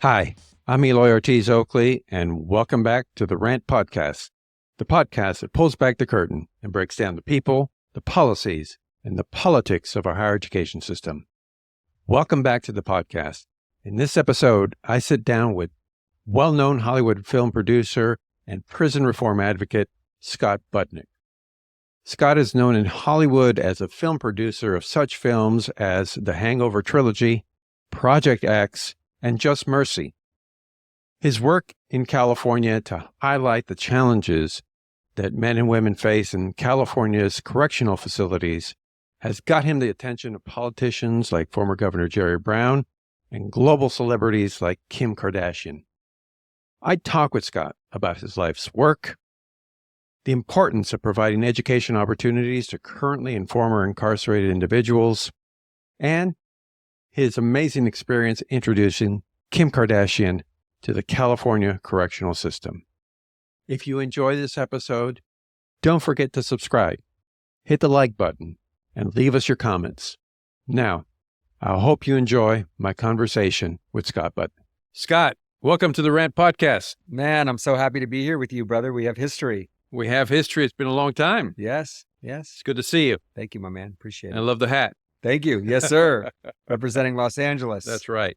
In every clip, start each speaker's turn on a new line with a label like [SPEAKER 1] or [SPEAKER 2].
[SPEAKER 1] Hi, I'm Eloy Ortiz Oakley, and welcome back to the Rant Podcast, the podcast that pulls back the curtain and breaks down the people, the policies, and the politics of our higher education system. Welcome back to the podcast. In this episode, I sit down with well-known Hollywood film producer and prison reform advocate, Scott Budnick. Scott is known in Hollywood as a film producer of such films as the Hangover Trilogy, Project X, and Just Mercy. His work in California to highlight the challenges that men and women face in California's correctional facilities has got him the attention of politicians like former Governor Jerry Brown and global celebrities like Kim Kardashian. I talk with Scott about his life's work, the importance of providing education opportunities to currently and former incarcerated individuals, and his amazing experience introducing Kim Kardashian to the California correctional system. If you enjoy this episode, don't forget to subscribe, hit the like button, and leave us your comments. Now, I hope you enjoy my conversation with Scott Budnick. Scott, welcome to the Rant Podcast.
[SPEAKER 2] Man, I'm so happy to be here with you, brother. We have history.
[SPEAKER 1] We have history. It's been a long time.
[SPEAKER 2] Yes.
[SPEAKER 1] It's good to see you.
[SPEAKER 2] Thank you, my man. Appreciate it.
[SPEAKER 1] I love the hat.
[SPEAKER 2] Thank you. Yes, sir. Representing Los Angeles.
[SPEAKER 1] That's right.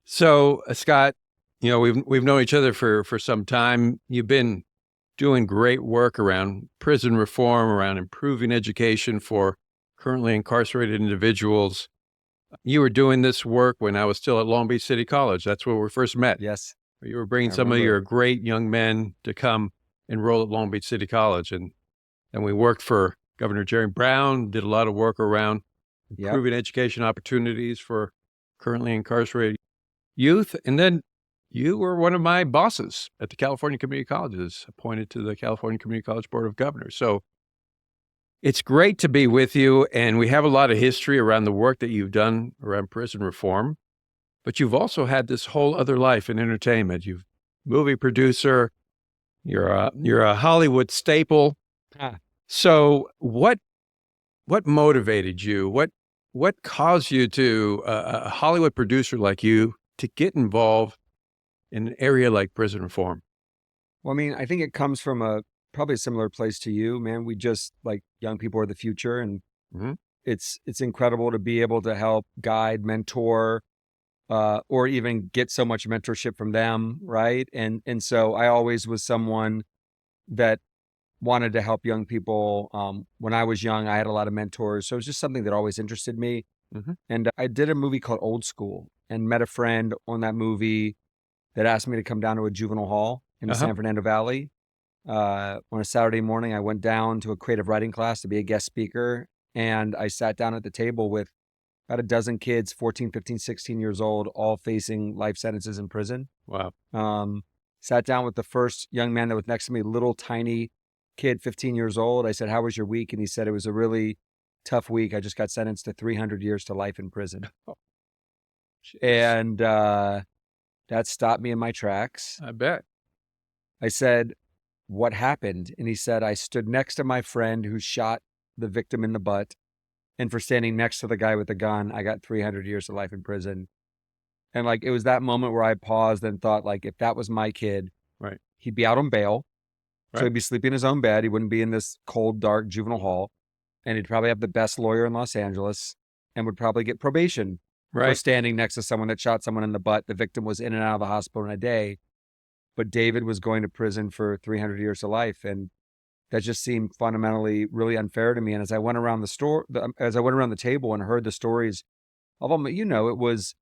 [SPEAKER 1] So, Scott, you know, we've known each other for some time. You've been doing great work around prison reform, around improving education for currently incarcerated individuals. You were doing this work when I was still at Long Beach City College. That's where we first met.
[SPEAKER 2] Yes.
[SPEAKER 1] You were bringing some of your great young men to come enroll at Long Beach City College. And we worked for Governor Jerry Brown, did a lot of work around improving education opportunities for currently incarcerated youth. And then you were one of my bosses at the California Community Colleges, appointed to the California Community College Board of Governors. So it's great to be with you. And we have a lot of history around the work that you've done around prison reform. But you've also had this whole other life in entertainment. You've movie producer. You're a Hollywood staple. So what motivated you? What caused you to, a Hollywood producer like you, to get involved in an area like prison reform?
[SPEAKER 2] Well, I mean, I think it comes from probably a similar place to you, man. We just, like, young people are the future, and it's incredible to be able to help guide, mentor, or even get so much mentorship from them, right? And so I always was someone that wanted to help young people. When I was young, I had a lot of mentors. So it was just something that always interested me. And I did a movie called Old School and met a friend on that movie that asked me to come down to a juvenile hall in the San Fernando Valley. On a Saturday morning, I went down to a creative writing class to be a guest speaker. And I sat down at the table with about a dozen kids, 14, 15, 16 years old, all facing life sentences in prison.
[SPEAKER 1] Wow.
[SPEAKER 2] Sat down with the first young man that was next to me, little tiny kid, 15 years old. I said, "How was your week?" And he said, "It was a really tough week. I just got sentenced to 300 years to life in prison." And that stopped me in my tracks.
[SPEAKER 1] I bet.
[SPEAKER 2] I said, "What happened?" And he said, "I stood next to my friend who shot the victim in the butt. And for standing next to the guy with the gun, I got 300 years to life in prison." And like, it was that moment where I paused and thought, like, if that was my kid,
[SPEAKER 1] right,
[SPEAKER 2] he'd be out on bail.
[SPEAKER 1] Right.
[SPEAKER 2] So he'd be sleeping in his own bed. He wouldn't be in this cold, dark juvenile hall. And he'd probably have the best lawyer in Los Angeles and would probably get probation for standing next to someone that shot someone in the butt. The victim was in and out of the hospital in a day. But David was going to prison for 300 years to life. And that just seemed fundamentally really unfair to me. And as I went around the table and heard the stories of them, you know, it was,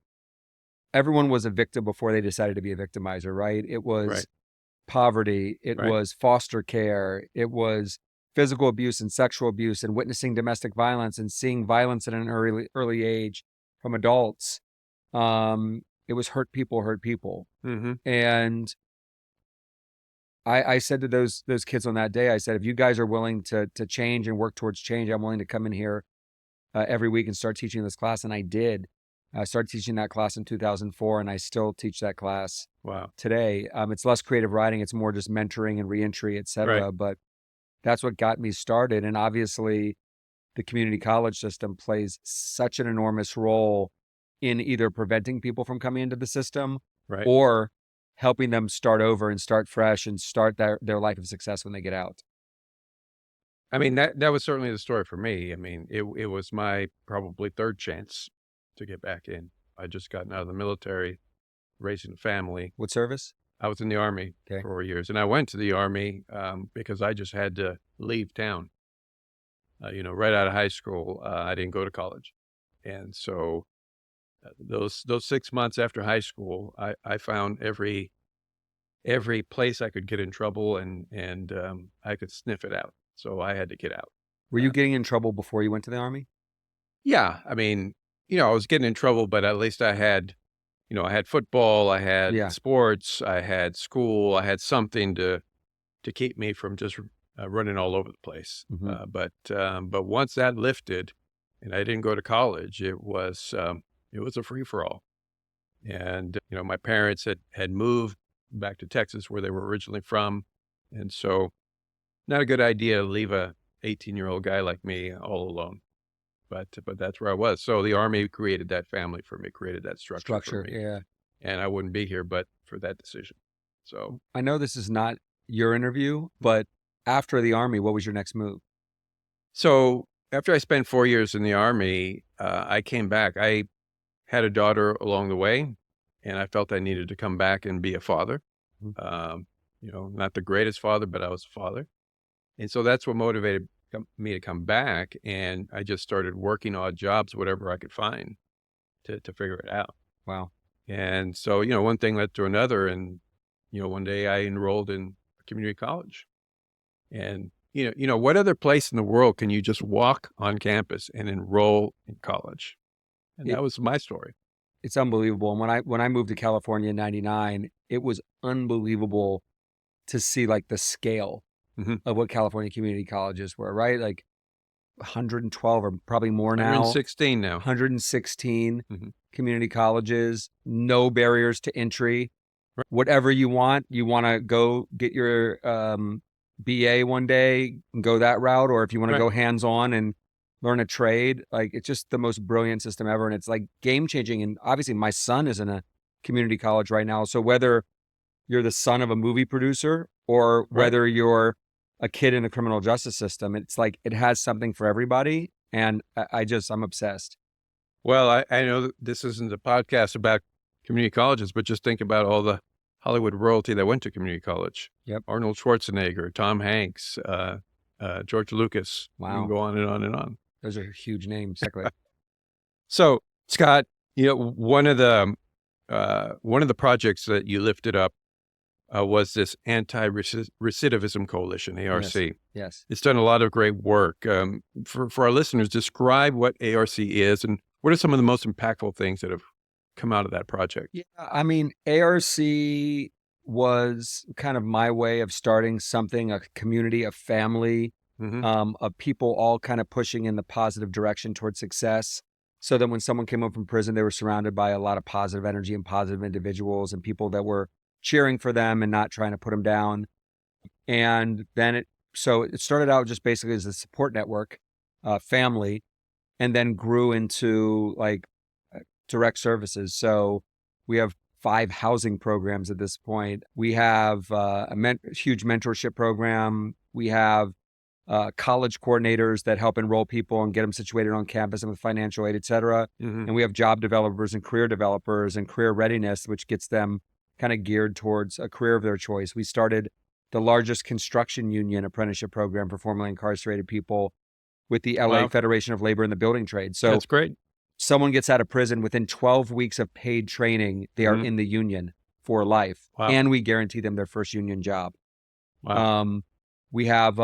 [SPEAKER 2] everyone was a victim before they decided to be a victimizer, right? It was poverty. It was foster care. It was physical abuse and sexual abuse and witnessing domestic violence and seeing violence at an early age from adults. It was hurt people. And I said to those kids on that day, I said, if you guys are willing to change and work towards change, I'm willing to come in here every week and start teaching this class. And I did. I started teaching that class in 2004, and I still teach that class today. It's less creative writing. It's more just mentoring and reentry, et cetera. But that's what got me started. And obviously, the community college system plays such an enormous role in either preventing people from coming into the system
[SPEAKER 1] Right.
[SPEAKER 2] or helping them start over and start fresh and start their life of success when they get out.
[SPEAKER 1] I mean, that was certainly the story for me. I mean, it was my probably third chance to get back in. I just gotten out of the military, raising a family.
[SPEAKER 2] What service?
[SPEAKER 1] I was in the Army
[SPEAKER 2] Okay.
[SPEAKER 1] for 4 years, and I went to the Army because I just had to leave town. Right out of high school, I didn't go to college, and so those 6 months after high school, I found every place I could get in trouble, and I could sniff it out. So I had to get out.
[SPEAKER 2] Were you getting in trouble before you went to the Army?
[SPEAKER 1] Yeah, I mean, I was getting in trouble, but at least I had, I had football, I had
[SPEAKER 2] Yeah.
[SPEAKER 1] sports, I had school, I had something to keep me from just running all over the place.
[SPEAKER 2] Mhm.
[SPEAKER 1] But once that lifted, and I didn't go to college, it was a free for all. And my parents had moved back to Texas, where they were originally from, and so not a good idea to leave a 18-year-old guy like me all alone. But that's where I was. So the Army created that family for me, created that structure for me.
[SPEAKER 2] Yeah.
[SPEAKER 1] And I wouldn't be here but for that decision. So
[SPEAKER 2] I know this is not your interview, but after the Army, what was your next move?
[SPEAKER 1] So after I spent 4 years in the Army, I came back. I had a daughter along the way, and I felt I needed to come back and be a father.
[SPEAKER 2] Mhm.
[SPEAKER 1] Not the greatest father, but I was a father. And so that's what motivated me to come back. And I just started working odd jobs, whatever I could find to figure it out.
[SPEAKER 2] Wow.
[SPEAKER 1] And so, one thing led to another. And, one day I enrolled in a community college. And, what other place in the world can you just walk on campus and enroll in college? And that was my story.
[SPEAKER 2] It's unbelievable. And when I moved to California in 99, it was unbelievable to see like the scale
[SPEAKER 1] Mhm.
[SPEAKER 2] of what California community colleges were, right? Like 112 or probably more now.
[SPEAKER 1] 116 now.
[SPEAKER 2] 116
[SPEAKER 1] Mhm.
[SPEAKER 2] community colleges, no barriers to entry.
[SPEAKER 1] Right.
[SPEAKER 2] Whatever you want to go get your BA one day and go that route, or if you want to
[SPEAKER 1] Right.
[SPEAKER 2] go hands-on and learn a trade, like it's just the most brilliant system ever. And it's like game-changing. And obviously my son is in a community college right now. So whether you're the son of a movie producer or
[SPEAKER 1] Right.
[SPEAKER 2] whether you're a kid in the criminal justice system, it's like it has something for everybody. And I'm obsessed.
[SPEAKER 1] Well, I know that this isn't a podcast about community colleges, but just think about all the Hollywood royalty that went to community college.
[SPEAKER 2] Yep.
[SPEAKER 1] Arnold Schwarzenegger, Tom Hanks, George Lucas. You
[SPEAKER 2] Wow.
[SPEAKER 1] can go on and on and on.
[SPEAKER 2] Those are huge names. Exactly.
[SPEAKER 1] So, Scott, one of the projects that you lifted up was this anti-recidivism coalition, ARC.
[SPEAKER 2] Yes.
[SPEAKER 1] It's done a lot of great work. For our listeners, describe what ARC is and what are some of the most impactful things that have come out of that project?
[SPEAKER 2] Yeah. I mean, ARC was kind of my way of starting something, a community, a family,
[SPEAKER 1] Mhm.
[SPEAKER 2] of people all kind of pushing in the positive direction towards success. So that when someone came home from prison, they were surrounded by a lot of positive energy and positive individuals and people that were cheering for them and not trying to put them down. And then it started out just basically as a support network, family, and then grew into like direct services. So we have 5 housing programs at this point. We have a huge mentorship program. We have college coordinators that help enroll people and get them situated on campus and with financial aid, et cetera.
[SPEAKER 1] Mhm.
[SPEAKER 2] And we have job developers and career developers and career readiness, which gets them kind of geared towards a career of their choice. We started the largest construction union apprenticeship program for formerly incarcerated people with the LA
[SPEAKER 1] Wow.
[SPEAKER 2] Federation of Labor and the Building Trade. So
[SPEAKER 1] That's great.
[SPEAKER 2] someone gets out of prison within 12 weeks of paid training, they are
[SPEAKER 1] Mhm.
[SPEAKER 2] in the union for life.
[SPEAKER 1] Wow.
[SPEAKER 2] And we guarantee them their first union job.
[SPEAKER 1] Wow.
[SPEAKER 2] We have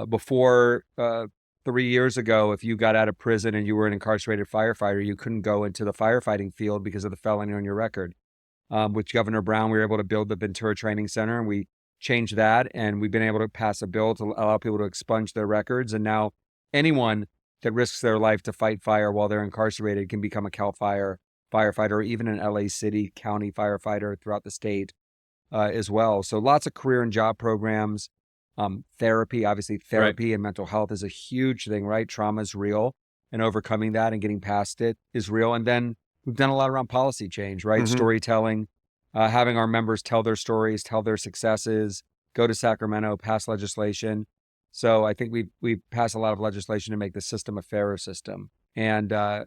[SPEAKER 2] before 3 years ago, if you got out of prison and you were an incarcerated firefighter, you couldn't go into the firefighting field because of the felony on your record. With Governor Brown, we were able to build the Ventura Training Center, and we changed that. And we've been able to pass a bill to allow people to expunge their records. And now anyone that risks their life to fight fire while they're incarcerated can become a CAL FIRE firefighter, or even an LA City County firefighter throughout the state as well. So lots of career and job programs. Therapy, obviously therapy and mental health is a huge thing, right? Trauma is real, and overcoming that and getting past it is real. And then we've done a lot around policy change, right?
[SPEAKER 1] Mhm.
[SPEAKER 2] Storytelling, having our members tell their stories, tell their successes, go to Sacramento, pass legislation. So I think we've passed a lot of legislation to make the system a fairer system. And I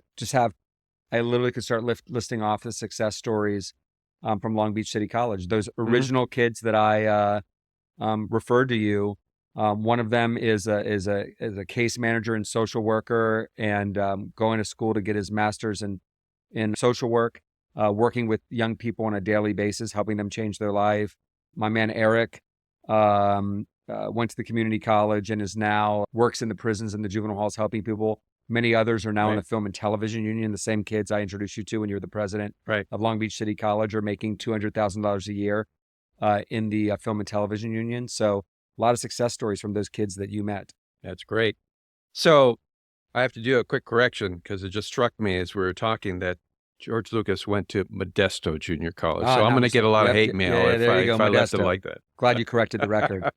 [SPEAKER 2] literally could start listing off the success stories from Long Beach City College. Those original kids that I referred to you, one of them is a case manager and social worker, and going to school to get his master's in social work, working with young people on a daily basis, helping them change their life. My man Eric went to the community college and is now works in the prisons and the juvenile halls helping people. Many others are now in the Film and Television Union. The same kids I introduced you to when you were the president of Long Beach City College are making $200,000 a year in the Film and Television Union. So a lot of success stories from those kids that you met.
[SPEAKER 1] That's great. So I have to do a quick correction because it just struck me as we were talking that George Lucas went to Modesto Junior College. So I'm going to get a lot of hate mail if I left it like that.
[SPEAKER 2] Glad you corrected the record.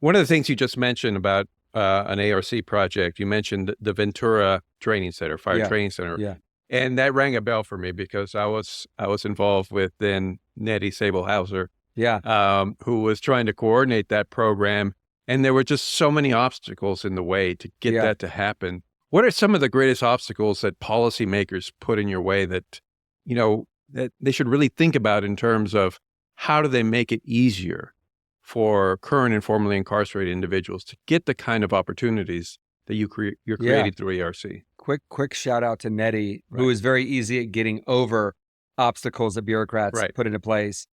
[SPEAKER 1] One of the things you just mentioned about an ARC project, you mentioned the Ventura Training Center, Fire Training Center.
[SPEAKER 2] Yeah.
[SPEAKER 1] And that rang a bell for me because I was involved with then Nettie Sabelhauser, who was trying to coordinate that program. And there were just so many obstacles in the way to get that to happen. What are some of the greatest obstacles that policymakers put in your way that, that they should really think about in terms of how do they make it easier for current and formerly incarcerated individuals to get the kind of opportunities that you're creating through ARC?
[SPEAKER 2] Quick shout out to Nettie, who is very easy at getting over obstacles that bureaucrats put into place.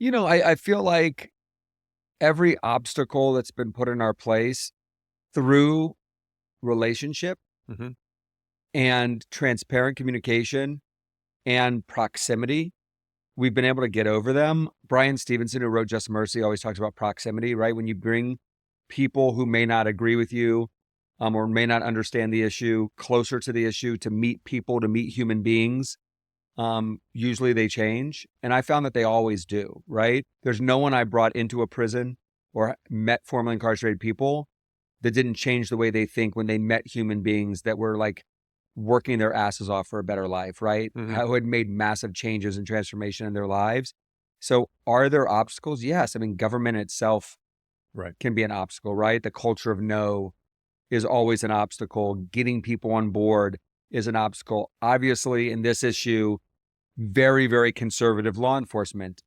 [SPEAKER 2] I feel like every obstacle that's been put in our place through relationship and transparent communication and proximity, we've been able to get over them. Brian Stevenson, who wrote Just Mercy, always talks about proximity, right? When you bring people who may not agree with you or may not understand the issue closer to the issue, to meet people, to meet human beings, usually they change. And I found that they always do, right? There's no one I brought into a prison or met formerly incarcerated people that didn't change the way they think when they met human beings that were like working their asses off for a better life, right? Who had made massive changes and transformation in their lives. So are there obstacles? Yes. I mean, government itself can be an obstacle, right? The culture of no is always an obstacle. Getting people on board is an obstacle. Obviously, in this issue, very, very conservative law enforcement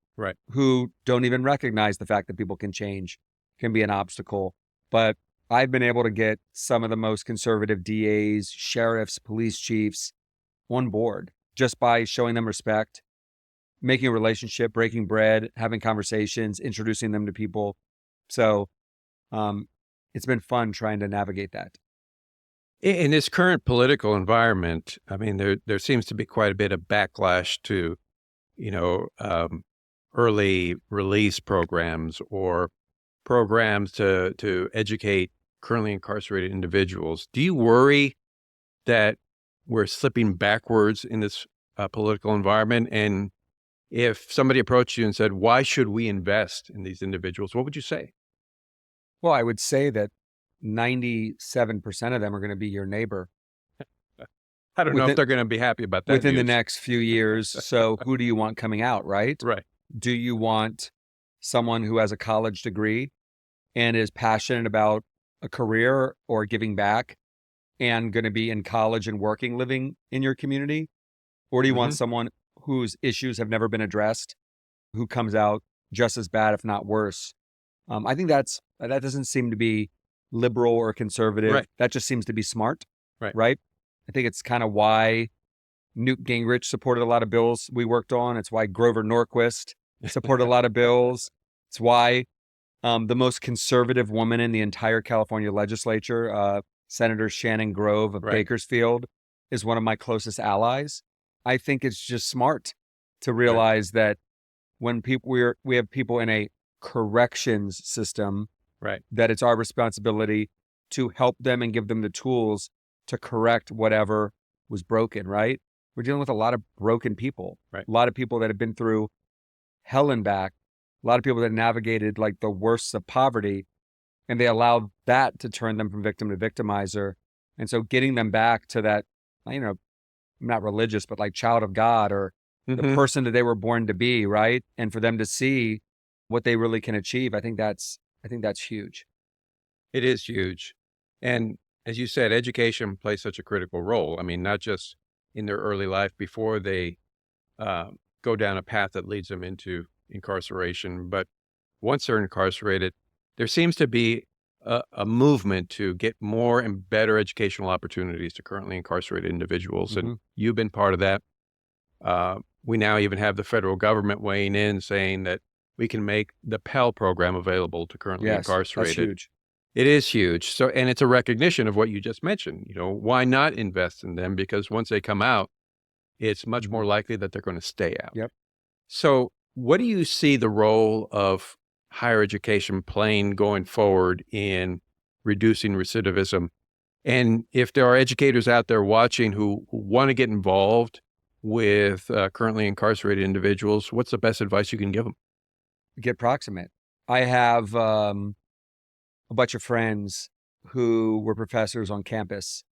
[SPEAKER 2] who don't even recognize the fact that people can change can be an obstacle. But I've been able to get some of the most conservative DAs, sheriffs, police chiefs on board just by showing them respect, making a relationship, breaking bread, having conversations, introducing them to people. So it's been fun trying to navigate that.
[SPEAKER 1] In this current political environment, I mean, there seems to be quite a bit of backlash to, early release programs or programs to educate currently incarcerated individuals. Do you worry that we're slipping backwards in this political environment? And if somebody approached you and said, why should we invest in these individuals? What would you say?
[SPEAKER 2] Well, I would say that 97% of them are going to be your neighbor.
[SPEAKER 1] I don't know if they're going to be happy about that
[SPEAKER 2] within the next few years. So who do you want coming out, right?
[SPEAKER 1] Right.
[SPEAKER 2] Do you want someone who has a college degree and is passionate about a career or giving back and going to be in college and working, living in your community? Or do you want someone whose issues have never been addressed, who comes out just as bad, if not worse? I think that doesn't seem to be liberal or conservative.
[SPEAKER 1] Right.
[SPEAKER 2] That just seems to be smart.
[SPEAKER 1] Right.
[SPEAKER 2] I think it's kind of why Newt Gingrich supported a lot of bills we worked on. It's why Grover Norquist supported a lot of bills. It's why the most conservative woman in the entire California legislature, Senator Shannon Grove of Bakersfield, is one of my closest allies. I think it's just smart to realize that when we have people in a corrections system, that it's our responsibility to help them and give them the tools to correct whatever was broken, right? We're dealing with a lot of broken people, a lot of people that have been through hell and back, a lot of people that navigated like the worst of poverty, and they allowed that to turn them from victim to victimizer. And so getting them back to that, not religious, but like child of God or the person that they were born to be, right? And for them to see what they really can achieve, I think that's huge.
[SPEAKER 1] It is huge. And as you said, education plays such a critical role. I mean, not just in their early life before they go down a path that leads them into incarceration, but once they're incarcerated, there seems to be a movement to get more and better educational opportunities to currently incarcerated individuals. And you've been part of that. We now even have the federal government weighing in saying that we can make the Pell program available to currently incarcerated.
[SPEAKER 2] That's huge.
[SPEAKER 1] It is huge. So, and it's a recognition of what you just mentioned. You know, why not invest in them? Because once they come out, it's much more likely that they're going to stay out.
[SPEAKER 2] Yep.
[SPEAKER 1] So what do you see the role of higher education playing going forward in reducing recidivism? And if there are educators out there watching who want to get involved with currently incarcerated individuals, what's the best advice you can give them?
[SPEAKER 2] Get proximate. I have a bunch of friends who were professors on campus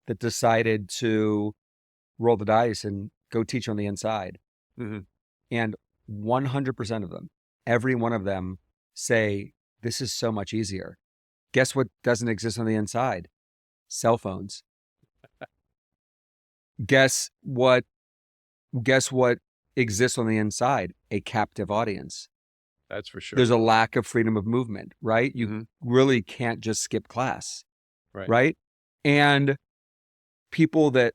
[SPEAKER 2] that decided to roll the dice and go teach on the inside. And 100% of them, every one of them say, this is so much easier. Guess what doesn't exist on the inside? Cell phones. Guess what exists on the inside? A captive audience.
[SPEAKER 1] That's for sure.
[SPEAKER 2] There's a lack of freedom of movement, right? You really can't just skip class, right? And people that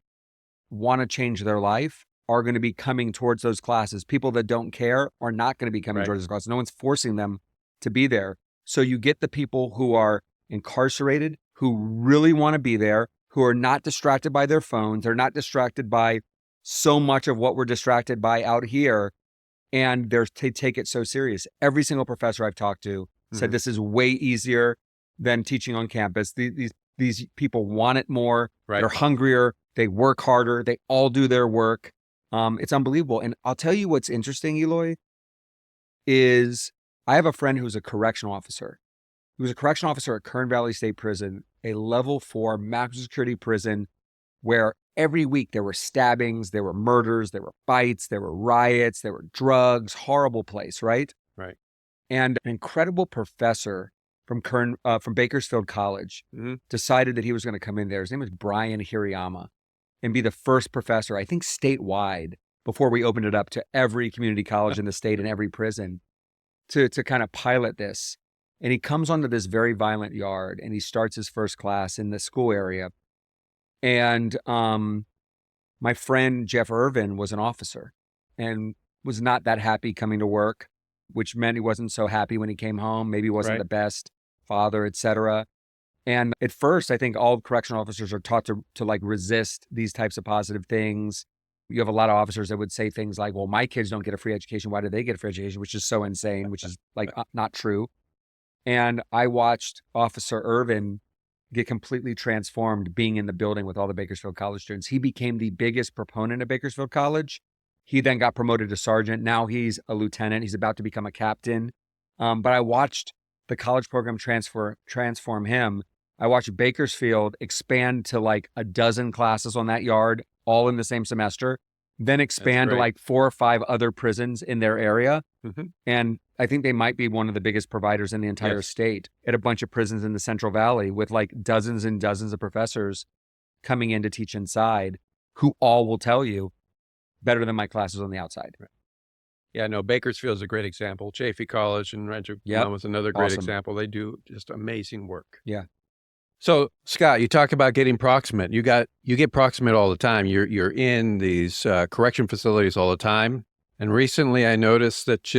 [SPEAKER 2] want to change their life are going to be coming towards those classes. People that don't care are not going to be coming towards those classes. No one's forcing them to be there. So you get the people who are incarcerated, who really want to be there, who are not distracted by their phones. They're not distracted by so much of what we're distracted by out here. And they take it so serious. Every single professor I've talked to said this is way easier than teaching on campus. These people want it more. They're hungrier. They work harder. They all do their work. It's unbelievable. And I'll tell you what's interesting, Eloy, is I have a friend who's a correctional officer. He was a correctional officer at Kern Valley State Prison, a level 4 maximum security prison where every week there were stabbings, there were murders, there were fights, there were riots, there were drugs, horrible place, right?
[SPEAKER 1] Right.
[SPEAKER 2] And an incredible professor from Bakersfield College decided that he was going to come in there. His name was Brian Hirayama, and be the first professor, I think statewide, before we opened it up to every community college in the state and every prison to kind of pilot this. And he comes onto this very violent yard and he starts his first class in the school area. And my friend Jeff Irvin was an officer and was not that happy coming to work, which meant he wasn't so happy when he came home. Maybe he wasn't the best father, etc. And at first, I think all correctional officers are taught to like resist these types of positive things. You have a lot of officers that would say things like, well, my kids don't get a free education. Why do they get a free education? Which is so insane, which is like not true. And I watched Officer Irvin get completely transformed being in the building with all the Bakersfield College students. He became the biggest proponent of Bakersfield College. He then got promoted to sergeant. Now he's a lieutenant. He's about to become a captain. But I watched the college program transform him. I watched Bakersfield expand to like a dozen classes on that yard, all in the same semester, then expand to like 4 or 5 other prisons in their area. And I think they might be one of the biggest providers in the entire state at a bunch of prisons in the Central Valley with like dozens and dozens of professors coming in to teach inside who all will tell you better than my classes on the outside.
[SPEAKER 1] Yeah, no, Bakersfield is a great example. Chaffey College in Rancho Cucamonga was another great example. They do just amazing work.
[SPEAKER 2] Yeah.
[SPEAKER 1] So, Scott, you talk about getting proximate. You get proximate all the time. You're in these correction facilities all the time. And recently I noticed that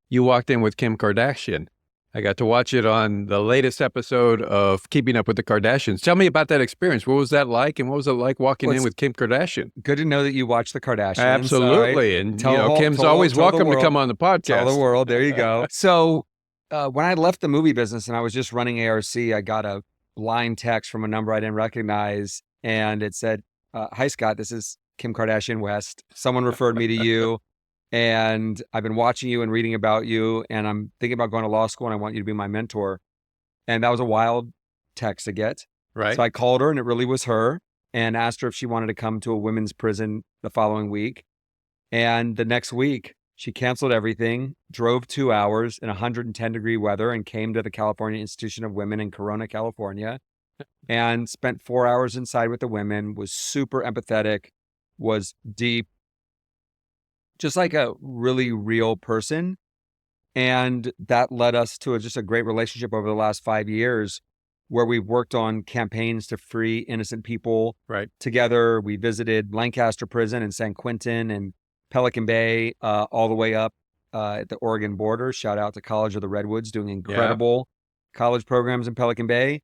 [SPEAKER 1] you walked in with Kim Kardashian. I got to watch it on the latest episode of Keeping Up with the Kardashians. Tell me about that experience. What was that like? And what was it like walking in with Kim Kardashian?
[SPEAKER 2] Good to know that you watch the Kardashians.
[SPEAKER 1] Absolutely. And Kim's always welcome to come on the podcast.
[SPEAKER 2] Tell the world. There you go. So when I left the movie business and I was just running ARC, I got a blind text from a number I didn't recognize. And it said, hi, Scott, this is Kim Kardashian West. Someone referred me to you. And I've been watching you and reading about you, and I'm thinking about going to law school, and I want you to be my mentor. And that was a wild text to get.
[SPEAKER 1] Right.
[SPEAKER 2] So I called her, and it really was her. and asked her if she wanted to come to a women's prison the following week. And the next week, she canceled everything, drove 2 hours in 110-degree weather, and came to the California Institution of Women in Corona, California, and spent 4 hours inside with the women, was super empathetic, was deep, just like a really real person. And that led us to just a great relationship over the last 5 years, where we've worked on campaigns to free innocent people together. We visited Lancaster Prison and San Quentin and Pelican Bay, all the way up at the Oregon border. Shout out to College of the Redwoods, doing incredible college programs in Pelican Bay.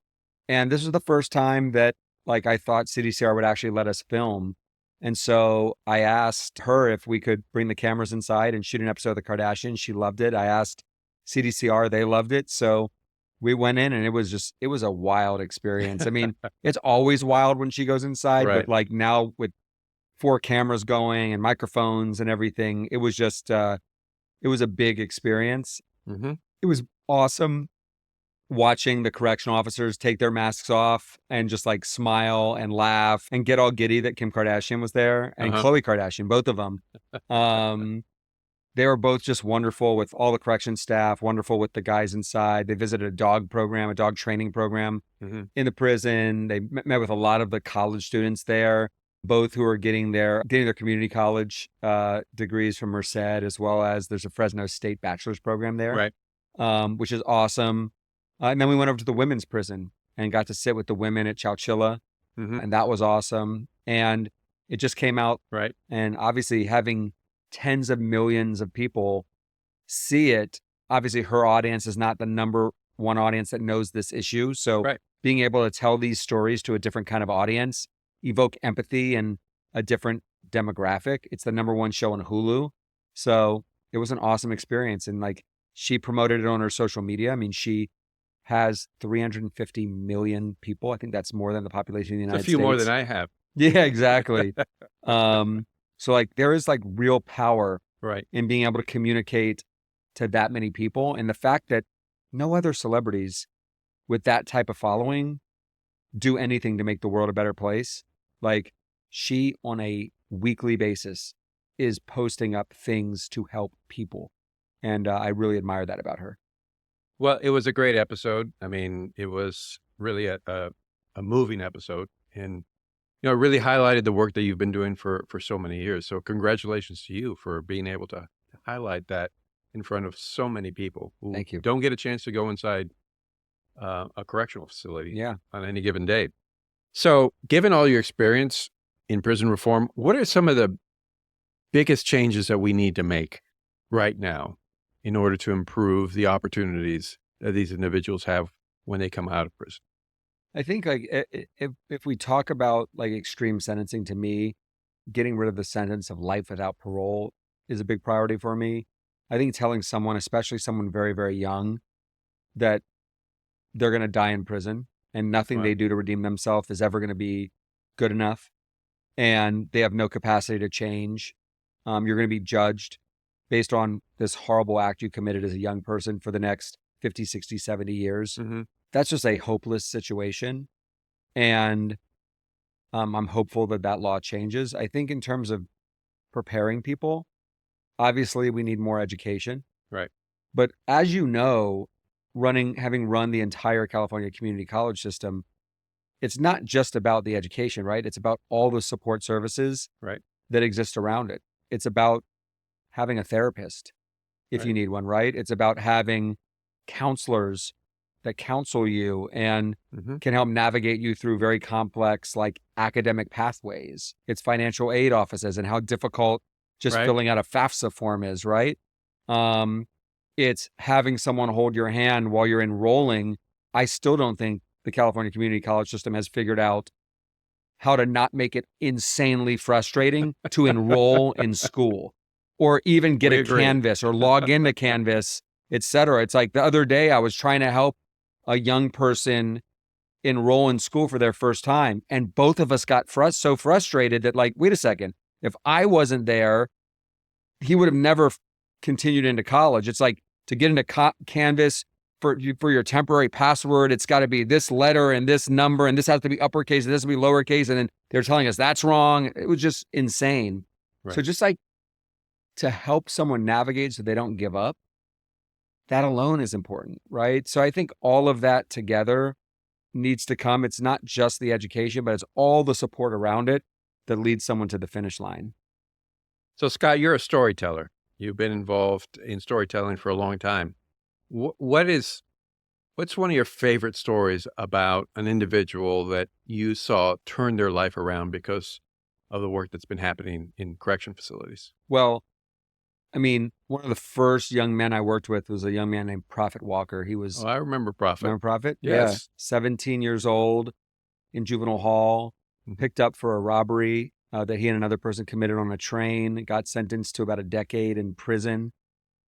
[SPEAKER 2] And this was the first time that I thought CDCR would actually let us film. And so I asked her if we could bring the cameras inside and shoot an episode of The Kardashians. She loved it. I asked CDCR, they loved it. So we went in, and it was a wild experience. I mean, it's always wild when she goes inside, but now with 4 cameras going and microphones and everything, it was just, it was a big experience.
[SPEAKER 1] Mm-hmm.
[SPEAKER 2] It was awesome watching the correctional officers take their masks off and just smile and laugh and get all giddy that Kim Kardashian was there and Khloe Kardashian, both of them. They were both just wonderful with all the correction staff, wonderful with the guys inside. They visited a dog training program in the prison. They met with a lot of the college students there, both who are getting their community college degrees from Merced, as well as there's a Fresno State bachelor's program there, which is awesome. And then we went over to the women's prison and got to sit with the women at Chowchilla, and that was awesome. And it just came out, and obviously having tens of millions of people see it, obviously her audience is not the number one audience that knows this issue. So being able to tell these stories to a different kind of audience, evoke empathy and a different demographic. It's the number one show on Hulu. So it was an awesome experience. And she promoted it on her social media. I mean, she has 350 million people. I think that's more than the population of the United States.
[SPEAKER 1] A few more than I have.
[SPEAKER 2] Yeah, exactly. So there is real power in being able to communicate to that many people. And the fact that no other celebrities with that type of following do anything to make the world a better place. She, on a weekly basis, is posting up things to help people. And I really admire that about her.
[SPEAKER 1] Well, it was a great episode. I mean, it was really a moving episode, and it really highlighted the work that you've been doing for so many years. So congratulations to you for being able to highlight that in front of so many people who
[SPEAKER 2] Thank you.
[SPEAKER 1] don't get a chance to go inside a correctional facility on any given day. So given all your experience in prison reform, what are some of the biggest changes that we need to make right now in order to improve the opportunities that these individuals have when they come out of prison?
[SPEAKER 2] I think if we talk about extreme sentencing, to me, getting rid of the sentence of life without parole is a big priority for me. I think telling someone, especially someone very, very young, that they're going to die in prison and nothing they do to redeem themselves is ever going to be good enough, and they have no capacity to change. You're going to be judged based on this horrible act you committed as a young person for the next 50, 60, 70 years. That's just a hopeless situation. And I'm hopeful that law changes. I think in terms of preparing people, obviously we need more education. But as you know, having run the entire California community college system, it's not just about the education, It's about all the support services that exist around it. It's about having a therapist if you need one, It's about having counselors that counsel you and can help navigate you through very complex academic pathways. It's financial aid offices and how difficult just filling out a FAFSA form is, It's having someone hold your hand while you're enrolling. I still don't think the California community college system has figured out how to not make it insanely frustrating to enroll in school or even get a Canvas or log into Canvas, et cetera. It's the other day I was trying to help a young person enroll in school for their first time, and both of us got so frustrated that wait a second, if I wasn't there, he would have never continued into college. It's to get into Canvas, for your temporary password, it's got to be this letter and this number, and this has to be uppercase, and this will be lowercase. And then they're telling us that's wrong. It was just insane.
[SPEAKER 1] Right.
[SPEAKER 2] So just like to help someone navigate so they don't give up, that alone is important, right? So I think all of that together needs to come. It's not just the education, but it's all the support around it that leads someone to the finish line.
[SPEAKER 1] So, Scott, you're a storyteller. You've been involved in storytelling for a long time. What's one of your favorite stories about an individual that you saw turn their life around because of the work that's been happening in correction facilities?
[SPEAKER 2] Well, I mean, one of the first young men I worked with was a young man named Prophet Walker. He was...
[SPEAKER 1] Oh, I remember Prophet.
[SPEAKER 2] Remember Prophet?
[SPEAKER 1] Yes.
[SPEAKER 2] Yeah. 17 years old in juvenile hall, picked up for a robbery that he and another person committed on a train, got sentenced to about a decade in prison,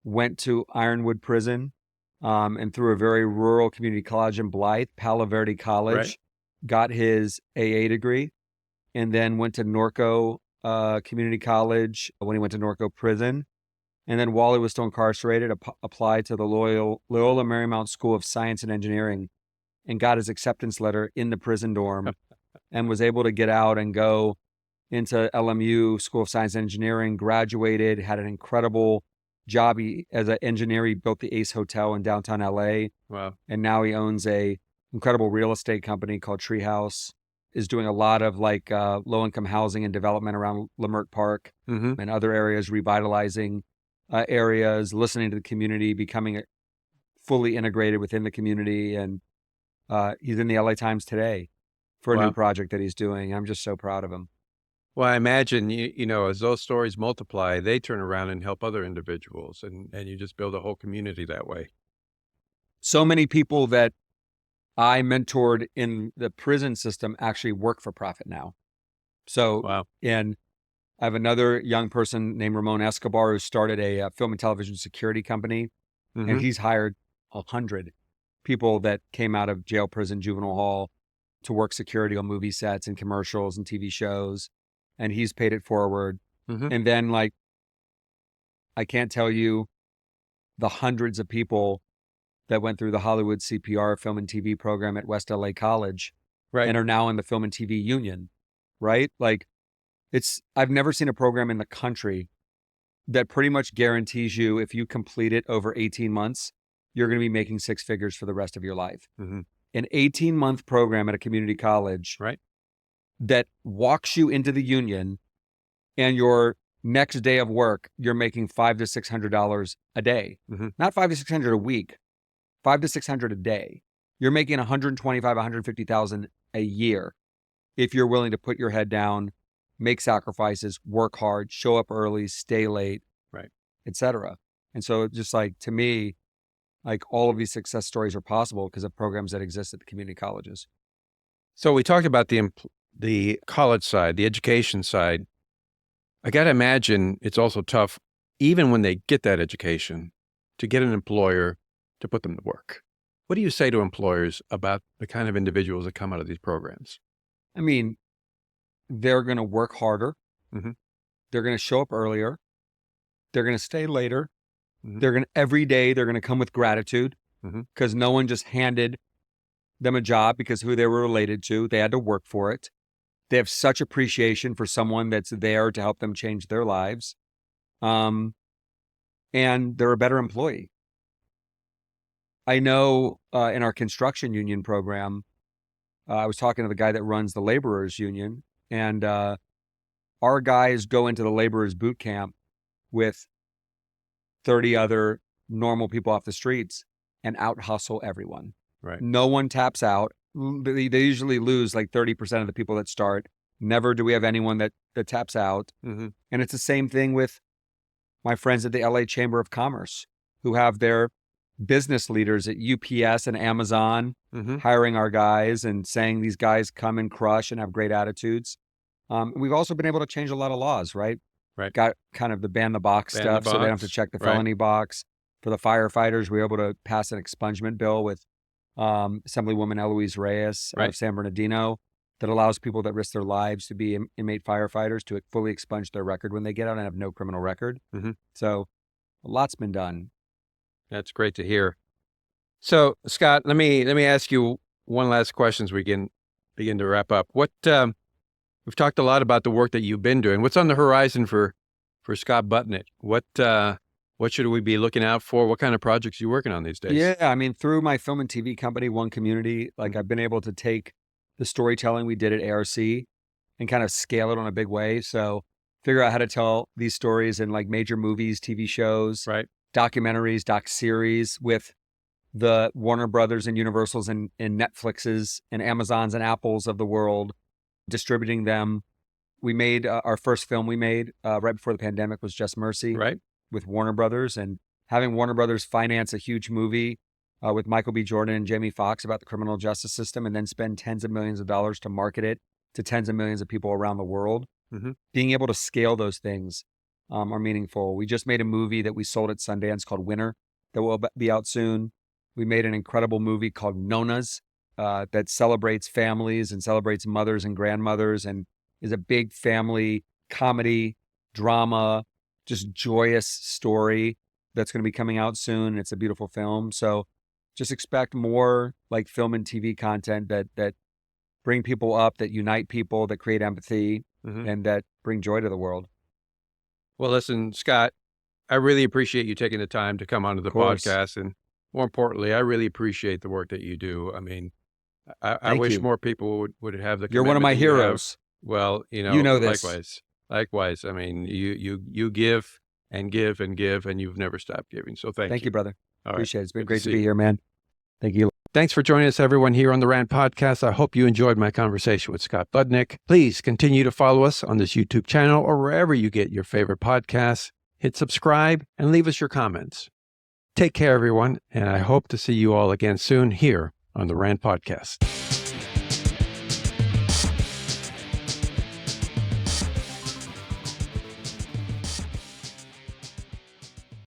[SPEAKER 2] went to Ironwood Prison, and through a very rural community college in Blythe, Palo Verde College,
[SPEAKER 1] Right.
[SPEAKER 2] got his AA degree, and then went to Norco Community College when he went to Norco Prison. And then while he was still incarcerated, applied to the Loyola Marymount School of Science and Engineering and got his acceptance letter in the prison dorm and was able to get out and go into LMU School of Science and Engineering, graduated, had an incredible job. As an engineer, he built the Ace Hotel in downtown LA.
[SPEAKER 1] Wow.
[SPEAKER 2] And now he owns a incredible real estate company called Treehouse, is doing a lot of like low-income housing and development around Leimert Park and other areas, revitalizing areas, listening to the community, becoming fully integrated within the community. And he's in the LA Times today for a new project that he's doing. I'm just so proud of him.
[SPEAKER 1] Well, I imagine, you know, as those stories multiply, they turn around and help other individuals, and you just build a whole community that way.
[SPEAKER 2] So many people that I mentored in the prison system actually work for profit now. So,
[SPEAKER 1] Wow.
[SPEAKER 2] And I have another young person named Ramon Escobar who started a film and television security company, and he's hired 100 people that came out of jail, prison, juvenile hall to work security on movie sets and commercials and TV shows, and he's paid it forward. And then, like, I can't tell you the hundreds of people that went through the Hollywood CPR film and TV program at West LA College and are now in the film and TV union, right? Like, I've never seen a program in the country that pretty much guarantees you if you complete it over 18 months, you're going to be making six figures for the rest of your life. An 18-month program at a community college that walks you into the union, and your next day of work, you're making $500 to $600 a day. Not $500 to $600 a week, $500 to $600 a day. You're making $125,000, $150,000 a year if you're willing to put your head down, make sacrifices, work hard, show up early, stay late, etc. And so just like, to me, like, all of these success stories are possible because of programs that exist at the community colleges.
[SPEAKER 1] So we talked about the college side, the education side. I got to imagine it's also tough, even when they get that education, to get an employer to put them to work. What do you say to employers about the kind of individuals that come out of these programs?
[SPEAKER 2] I mean, they're going to work harder. They're going to show up earlier. They're going to stay later. Every day they're going to come with gratitude because no one just handed them a job because who they were related to. They had to work for it. They have such appreciation for someone that's there to help them change their lives. And they're a better employee. I know in our construction union program, I was talking to the guy that runs the laborers union, and our guys go into the laborers boot camp with 30 other normal people off the streets and out hustle everyone. No one taps out. They usually lose like 30% of the people that start. Never do we have anyone that taps out. And it's the same thing with my friends at the LA Chamber of Commerce, who have their business leaders at UPS and Amazon hiring our guys and saying these guys come and crush and have great attitudes. We've also been able to change a lot of laws, right? Got kind of the ban the box stuff, so they don't have to check the felony box. For the firefighters, we were able to pass an expungement bill with Assemblywoman Eloise Reyes of San Bernardino that allows people that risk their lives to be inmate firefighters to fully expunge their record when they get out and have no criminal record. So a lot's been done.
[SPEAKER 1] That's great to hear. So, Scott, let me ask you one last question as we can begin to wrap up. We've talked a lot about the work that you've been doing. What's on the horizon for Scott Budnick? What should we be looking out for? What kind of projects are you working on these days?
[SPEAKER 2] Yeah, I mean, through my film and TV company, One Community, like I've been able to take the storytelling we did at ARC and kind of scale it on a big way. So figure out how to tell these stories in like major movies, TV shows,
[SPEAKER 1] Right.
[SPEAKER 2] documentaries, doc series with the Warner Brothers and Universals and Netflixes and Amazons and Apples of the world, distributing them. We made our first film we made right before the pandemic was Just Mercy,
[SPEAKER 1] Right.
[SPEAKER 2] with Warner Brothers, and having Warner Brothers finance a huge movie with Michael B. Jordan and Jamie Foxx about the criminal justice system, and then spend tens of millions of dollars to market it to tens of millions of people around the world.
[SPEAKER 1] Mm-hmm.
[SPEAKER 2] Being able to scale those things are meaningful. We just made a movie that we sold at Sundance called Winner that will be out soon. We made an incredible movie called Nonas that celebrates families and celebrates mothers and grandmothers and is a big family comedy, drama, just joyous story that's going to be coming out soon. It's a beautiful film. So just expect more like film and TV content that bring people up, that unite people, that create empathy, and that bring joy to the world.
[SPEAKER 1] Well, listen, Scott, I really appreciate you taking the time to come onto the podcast. And more importantly, I really appreciate the work that you do. I mean, I wish more people would have the
[SPEAKER 2] You're one of my heroes.
[SPEAKER 1] Well, you
[SPEAKER 2] know this.
[SPEAKER 1] Likewise. I mean, you give and give and give, and you've never stopped giving. So thank you,
[SPEAKER 2] brother.
[SPEAKER 1] All
[SPEAKER 2] Appreciate it. It's been
[SPEAKER 1] Good
[SPEAKER 2] great
[SPEAKER 1] to
[SPEAKER 2] to be here, man. Thank you.
[SPEAKER 1] Thanks for joining us, everyone, here on the Rant Podcast. I hope you enjoyed my conversation with Scott Budnick. Please continue to follow us on this YouTube channel or wherever you get your favorite podcasts. Hit subscribe and leave us your comments. Take care, everyone, and I hope to see you all again soon here on the Rant Podcast.